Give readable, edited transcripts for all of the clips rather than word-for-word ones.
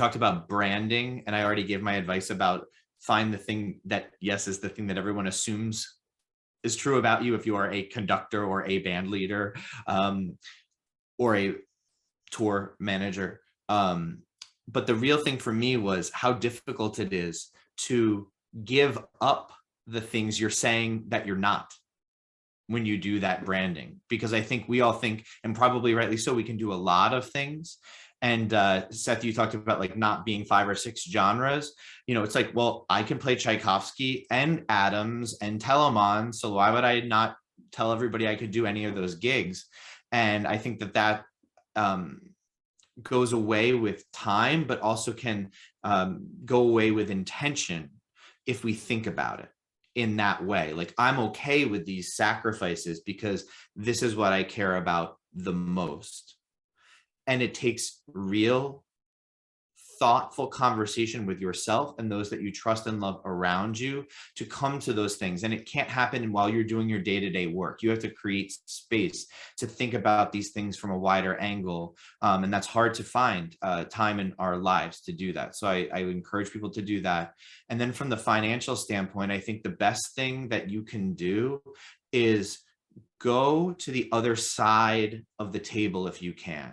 talked about branding, and I already gave my advice about find the thing that, yes, is the thing that everyone assumes is true about you if you are a conductor or a band leader, or a tour manager. But the real thing for me was how difficult it is to give up the things you're saying that you're not when you do that branding. Because I think we all think, and probably rightly so, we can do a lot of things. And Seth, you talked about like not being 5 or 6 genres. You know, it's like, well, I can play Tchaikovsky and Adams and Telemann, so why would I not tell everybody I could do any of those gigs? And I think that that goes away with time, but also can go away with intention if we think about it in that way. Like, I'm okay with these sacrifices because this is what I care about the most. And it takes real, thoughtful conversation with yourself and those that you trust and love around you to come to those things. And it can't happen while you're doing your day-to-day work. You have to create space to think about these things from a wider angle. And that's hard to find time in our lives to do that. So I encourage people to do that. And then from the financial standpoint, I think the best thing that you can do is go to the other side of the table if you can.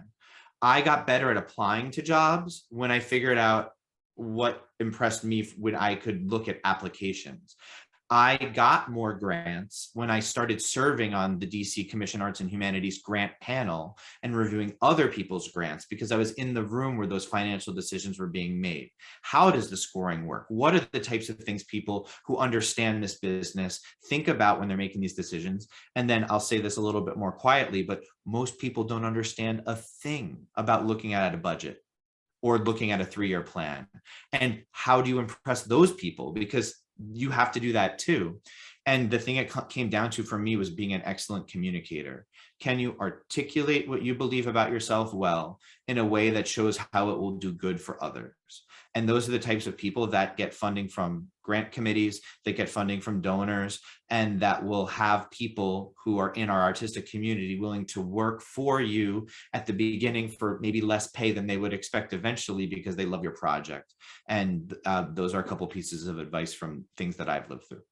I got better at applying to jobs when I figured out what impressed me when I could look at applications. I got more grants when I started serving on the DC Commission Arts and Humanities grant panel and reviewing other people's grants, because I was in the room where those financial decisions were being made. How does the scoring work? What are the types of things people who understand this business think about when they're making these decisions? And then I'll say this a little bit more quietly, but most people don't understand a thing about looking at a budget or looking at a 3-year plan. And how do you impress those people? Because you have to do that too. And the thing it came down to for me was being an excellent communicator. Can you articulate what you believe about yourself well in a way that shows how it will do good for others? And those are the types of people that get funding from grant committees, that get funding from donors, and that will have people who are in our artistic community willing to work for you at the beginning for maybe less pay than they would expect eventually because they love your project. And those are a couple pieces of advice from things that I've lived through.